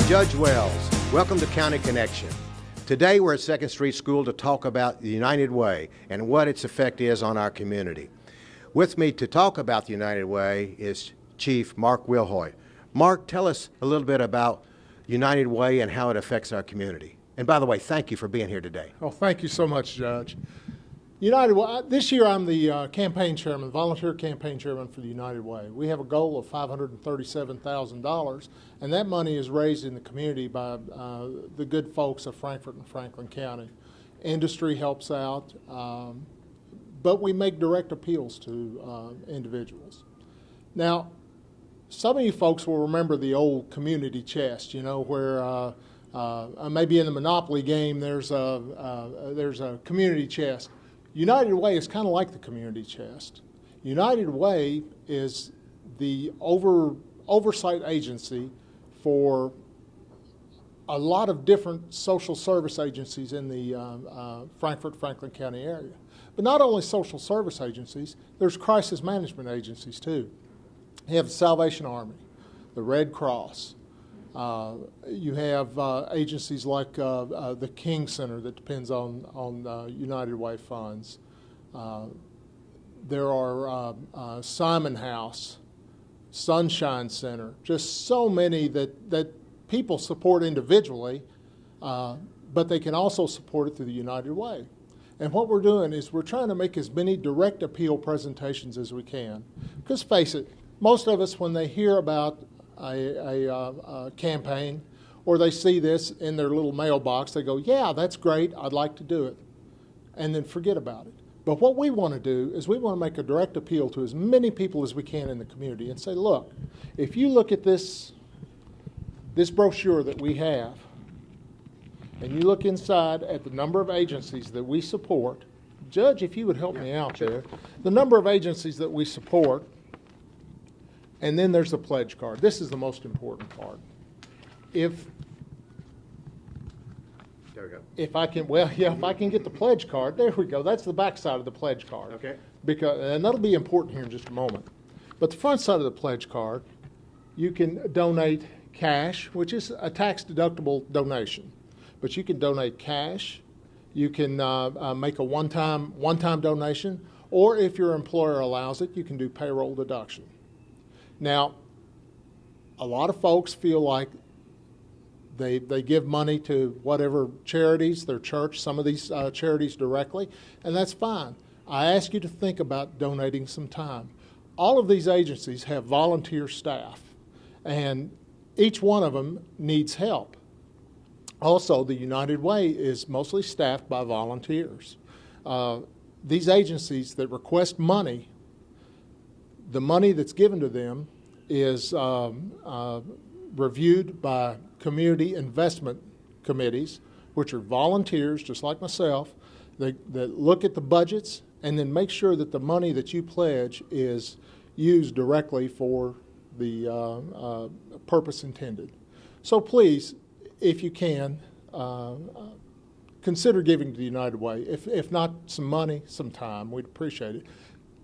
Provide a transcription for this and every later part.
Judge Wells. Welcome to County Connection. Today we're at 2nd Street School to talk about the United Way and what its effect is on our community. With me to talk about the United Way is Chief Mark Wilhoit. Mark, tell us a little bit about United Way and how it affects our community. And by the way, thank you for being here today. Well, thank you so much, Judge. United Way, this year I'm the campaign chairman, volunteer campaign chairman for the United Way. We have a goal of $537,000, and that money is raised in the community by the good folks of Frankfort and Franklin County. Industry helps out, but we make direct appeals to individuals. Now, some of you folks will remember the old community chest, you know, where maybe in the Monopoly game there's a community chest. United Way is kind of like the community chest. United Way is the oversight agency for a lot of different social service agencies in the Frankfort-Franklin County area. But not only social service agencies, there's crisis management agencies too. You have the Salvation Army, the Red Cross. You have agencies like the King Center that depends on United Way funds. There are Simon House, Sunshine Center, just so many that people support individually, but they can also support it through the United Way. And what we're doing is we're trying to make as many direct appeal presentations as we can. Because face it, most of us, when they hear about a campaign or they see this in their little mailbox, they go, yeah, that's great, I'd like to do it, and then forget about it. But what we want to do is we want to make a direct appeal to as many people as we can in the community and say, look, if you look at this brochure that we have and you look inside at the number of agencies that we support, Judge, if you would help me out there, the number of agencies that we support, and then there's the pledge card. This is the most important part. There we go. If I can get the pledge card, there we go. That's the back side of the pledge card. Okay. And that'll be important here in just a moment. But the front side of the pledge card, you can donate cash, which is a tax-deductible donation. But you can donate cash. You can make a one-time donation, or if your employer allows it, you can do payroll deduction. Now, a lot of folks feel like they give money to whatever charities, their church, some of these charities directly, and that's fine. I ask you to think about donating some time. All of these agencies have volunteer staff, and each one of them needs help. Also, the United Way is mostly staffed by volunteers. These agencies that request money, the money that's given to them is reviewed by community investment committees, which are volunteers just like myself, that look at the budgets and then make sure that the money that you pledge is used directly for the purpose intended. So please, if you can, consider giving to the United Way. If not some money, some time, we'd appreciate it.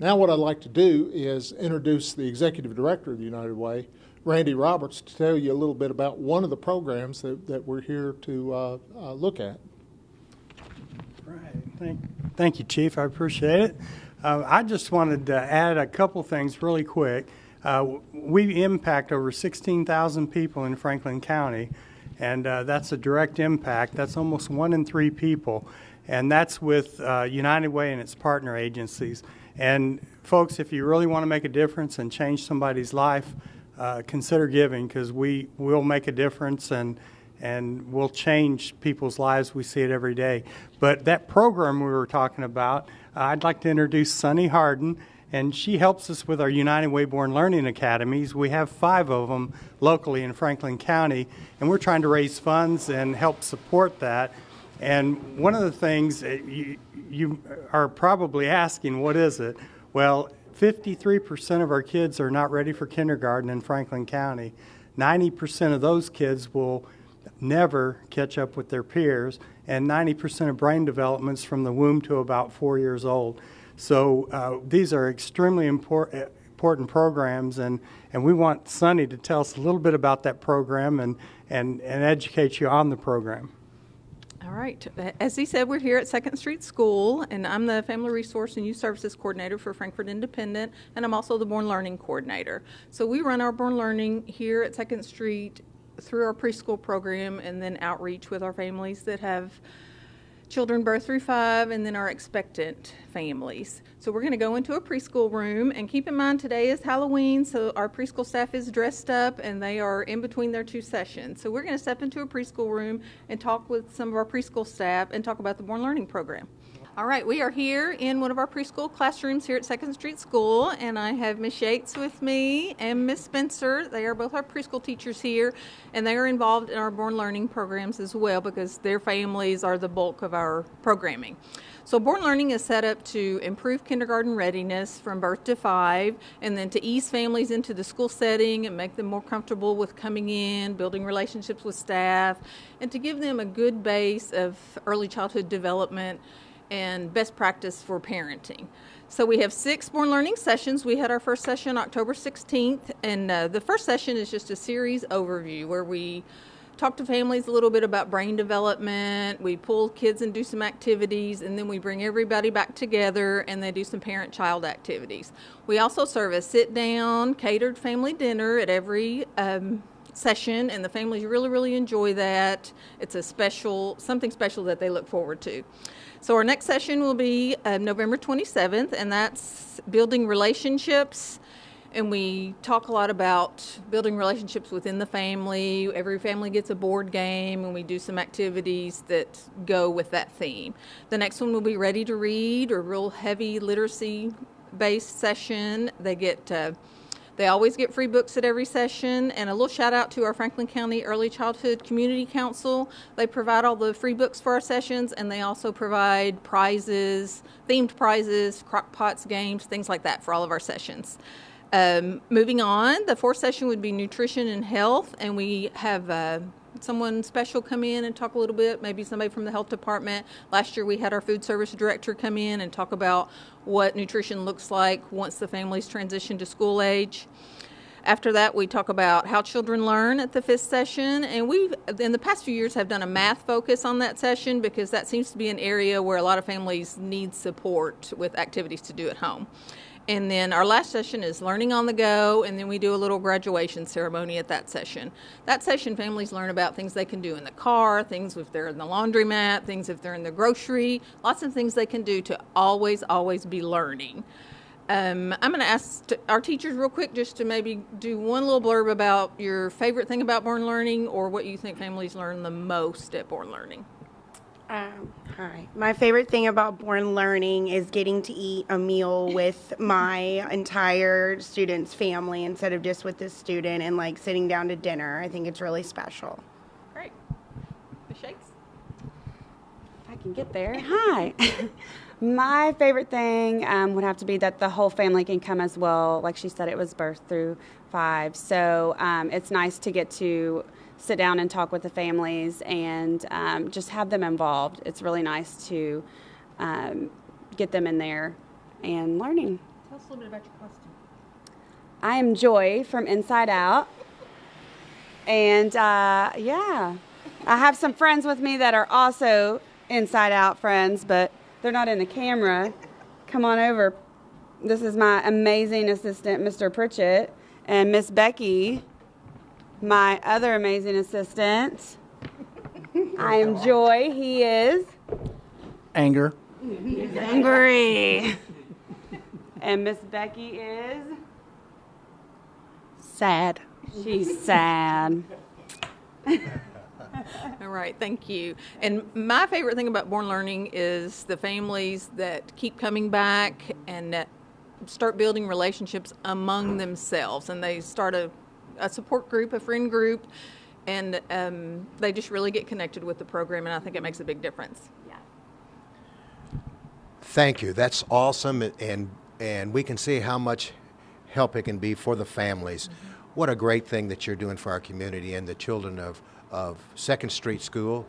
Now what I'd like to do is introduce the Executive Director of the United Way, Randy Roberts, to tell you a little bit about one of the programs that we're here to look at. Right. Thank you, Chief. I appreciate it. I just wanted to add a couple things really quick. We impact over 16,000 people in Franklin County, and that's a direct impact. That's almost 1 in 3 people, and that's with United Way and its partner agencies. And folks, if you really want to make a difference and change somebody's life, consider giving, because we will make a difference and we'll change people's lives. We see it every day. But that program we were talking about, I'd like to introduce Sunny Harden, and she helps us with our United Way Born Learning Academies. We have 5 of them locally in Franklin County, and we're trying to raise funds and help support that. And one of the things you are probably asking, what is it? Well, 53% of our kids are not ready for kindergarten in Franklin County. 90% of those kids will never catch up with their peers, and 90% of brain development's from the womb to about 4 years old. So these are extremely important important programs, and we want Sonny to tell us a little bit about that program and educate you on the program. All right. As he said, we're here at Second Street School, and I'm the Family Resource and Youth Services Coordinator for Frankfort Independent, and I'm also the Born Learning Coordinator. So we run our Born Learning here at Second Street through our preschool program and then outreach with our families that have children birth through 5 and then our expectant families. So we're going to go into a preschool room, and keep in mind today is Halloween, so our preschool staff is dressed up and they are in between their 2 sessions. So we're going to step into a preschool room and talk with some of our preschool staff and talk about the Born Learning program. All right, we are here in one of our preschool classrooms here at Second Street School, and I have Miss Yates with me and Miss Spencer. They are both our preschool teachers here, and they are involved in our Born Learning programs as well because their families are the bulk of our programming. So Born Learning is set up to improve kindergarten readiness from birth to 5, and then to ease families into the school setting and make them more comfortable with coming in, building relationships with staff, and to give them a good base of early childhood development and best practice for parenting. So we have 6 Born Learning sessions. We had our first session October 16th, and the first session is just a series overview where we talk to families a little bit about brain development, we pull kids and do some activities, and then we bring everybody back together and they do some parent-child activities. We also serve a sit-down, catered family dinner at every session, and the families really, really enjoy that. It's something special that they look forward to. So our next session will be November 27th, and that's building relationships. And we talk a lot about building relationships within the family. Every family gets a board game, and we do some activities that go with that theme. The next one will be Ready to Read, or real heavy literacy-based session. They always get free books at every session, and a little shout out to our Franklin County Early Childhood Community Council. They provide all the free books for our sessions, and they also provide prizes, themed prizes, crock pots, games, things like that for all of our sessions. Moving on, the 4th session would be Nutrition and Health, and we have someone special come in and talk a little bit, maybe somebody from the health department. Last year we had our food service director come in and talk about what nutrition looks like once the families transition to school age. After that, we talk about how children learn at the 5th session, and we've, in the past few years, have done a math focus on that session because that seems to be an area where a lot of families need support with activities to do at home. And then our last session is Learning on the Go, and then we do a little graduation ceremony at that session. That session, families learn about things they can do in the car, things if they're in the laundromat, things if they're in the grocery, lots of things they can do to always be learning. I'm going to ask our teachers real quick just to maybe do one little blurb about your favorite thing about Born Learning or what you think families learn the most at Born Learning. Hi. My favorite thing about Born Learning is getting to eat a meal with my entire student's family instead of just with this student and like sitting down to dinner. I think it's really special. Great. Ms. Shakes? I can get there. Hi. My favorite thing would have to be that the whole family can come as well. Like she said, it was birth through 5. So it's nice to get to sit down and talk with the families and just have them involved. It's really nice to get them in there and learning. Tell us a little bit about your costume. I am Joy from Inside Out. And yeah, I have some friends with me that are also Inside Out friends, but they're not in the camera. Come on over. This is my amazing assistant, Mr. Pritchett, and Miss Becky, my other amazing assistant. I am Joy. He is Anger. angry. And Miss Becky is Sad. she's sad. All right, thank you. And my favorite thing about Born Learning is the families that keep coming back and that start building relationships among themselves. And they start a support group, a friend group, and they just really get connected with the program, and I think it makes a big difference. Yeah. Thank you. That's awesome, and we can see how much help it can be for the families. Mm-hmm. What a great thing that you're doing for our community and the children of Second Street School.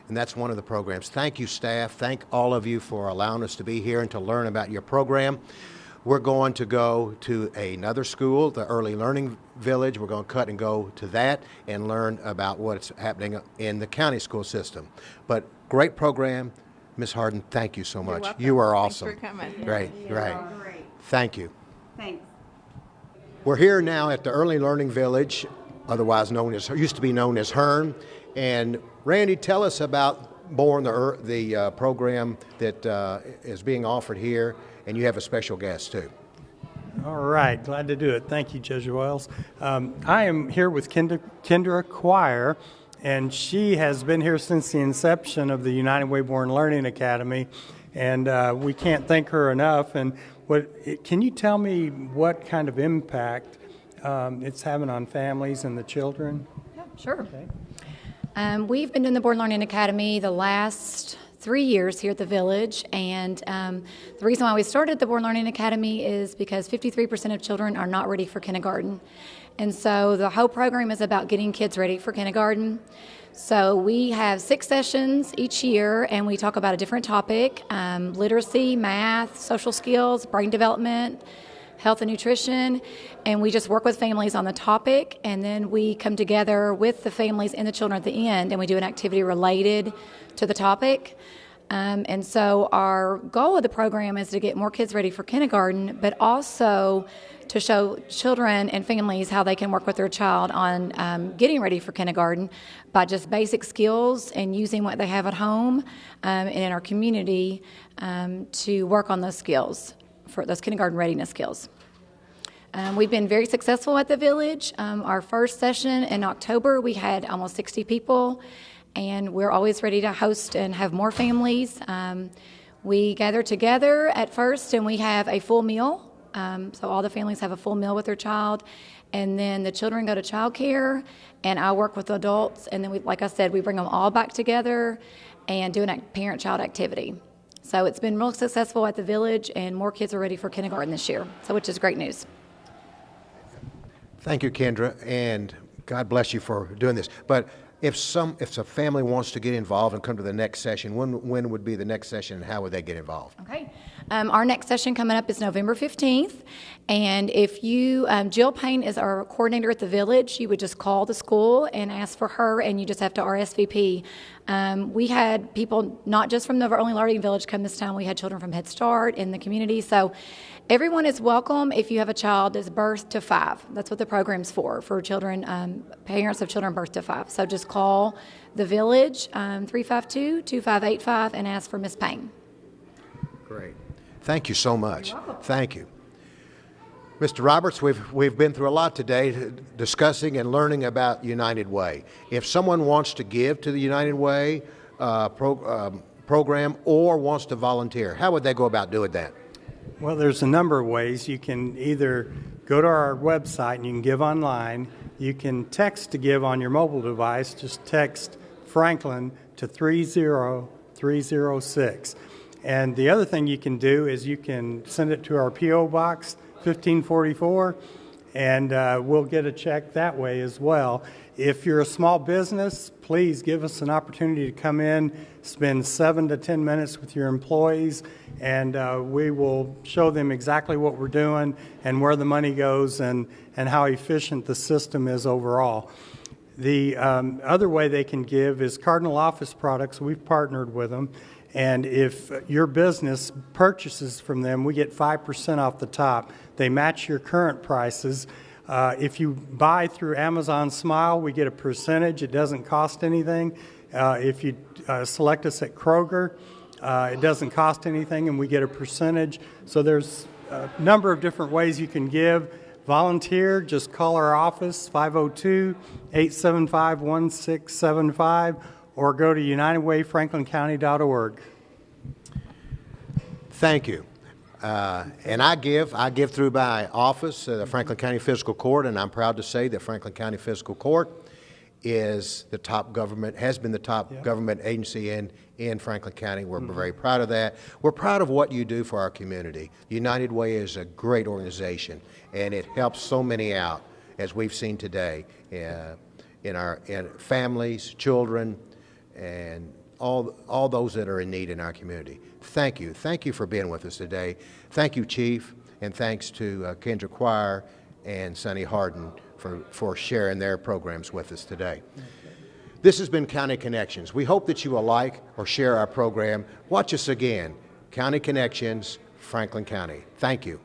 And that's one of the programs. Thank you, staff. Thank all of you for allowing us to be here and to learn about your program. we're going to go to another school, the Early Learning Village. We're going to cut and go to that and learn about what's happening in the county school system. But great program. Ms. Harden, thank you so much. welcome. You are Thanks awesome. for coming. Right. Thank you. Thanks. We're here now at the Early Learning Village, otherwise known as, used to be known as Hearn. And Randy, tell us about Born, the program that is being offered here, and you have a special guest too. All right, glad to do it. Thank you, Judge Wells. I am here with Kendra Quire, and she has been here since the inception of the United Way Born Learning Academy, and we can't thank her enough. And can you tell me what kind of impact it's having on families and the children? Yeah, sure. Okay. We've been doing the Born Learning Academy the last 3 years here at the Village, and the reason why we started the Born Learning Academy is because 53% of children are not ready for kindergarten. And so the whole program is about getting kids ready for kindergarten. So we have 6 sessions each year, and we talk about a different topic: literacy, math, social skills, brain development, health and nutrition, and we just work with families on the topic, and then we come together with the families and the children at the end, and we do an activity related to the topic. And so our goal of the program is to get more kids ready for kindergarten, but also to show children and families how they can work with their child on getting ready for kindergarten by just basic skills and using what they have at home and in our community to work on those skills, for those kindergarten readiness skills. We've been very successful at the Village. Our first session in October, we had almost 60 people, and we're always ready to host and have more families. We gather together at first, and we have a full meal. So all the families have a full meal with their child, and then the children go to child care, and I work with adults, and then, like I said, we bring them all back together and do a parent-child activity. So it's been real successful at the Village, and more kids are ready for kindergarten this year, so which is great news. Thank you, Kendra, and God bless you for doing this. But if a family wants to get involved and come to the next session, when would be the next session, and how would they get involved? Okay. Our next session coming up is November 15th, and if you, Jill Payne is our coordinator at the Village. You would just call the school and ask for her, and you just have to RSVP. We had people not just from the Early Learning Village come this time. We had children from Head Start in the community, so everyone is welcome if you have a child that's birth to 5. That's what the program's for children, parents of children birth to 5. So just call the Village, 352-2585, and ask for Ms. Payne. Great. Thank you so much. Thank you. Mr. Roberts, we've been through a lot today discussing and learning about United Way. If someone wants to give to the United Way program or wants to volunteer, how would they go about doing that? Well, there's a number of ways. You can either go to our website and you can give online. You can text to give on your mobile device. Just text Franklin to 30306. And the other thing you can do is you can send it to our P.O. Box 1544, and we'll get a check that way as well. If you're a small business, please give us an opportunity to come in, spend 7 to 10 minutes with your employees, and we will show them exactly what we're doing and where the money goes and how efficient the system is overall. The other way they can give is Cardinal Office Products. We've partnered with them. And if your business purchases from them, we get 5% off the top. They match your current prices. If you buy through Amazon Smile, we get a percentage. It doesn't cost anything. If you select us at Kroger, it doesn't cost anything, and we get a percentage. So there's a number of different ways you can give. Volunteer, just call our office, 502-875-1675, or go to UnitedWayFranklinCounty.org. Thank you. And I give through my office, the Franklin County Fiscal Court, and I'm proud to say that Franklin County Fiscal Court is the top government, has been the top government agency in Franklin County. We're very proud of that. We're proud of what you do for our community. United Way is a great organization, and it helps so many out, as we've seen today, in families, children, and all those that are in need in our community. Thank you. Thank you for being with us today. Thank you, Chief. and thanks to Kendra Choir and Sonny Harden for sharing their programs with us today. This has been County Connections. We hope that you will like or share our program. Watch us again. County Connections, Franklin County. Thank you.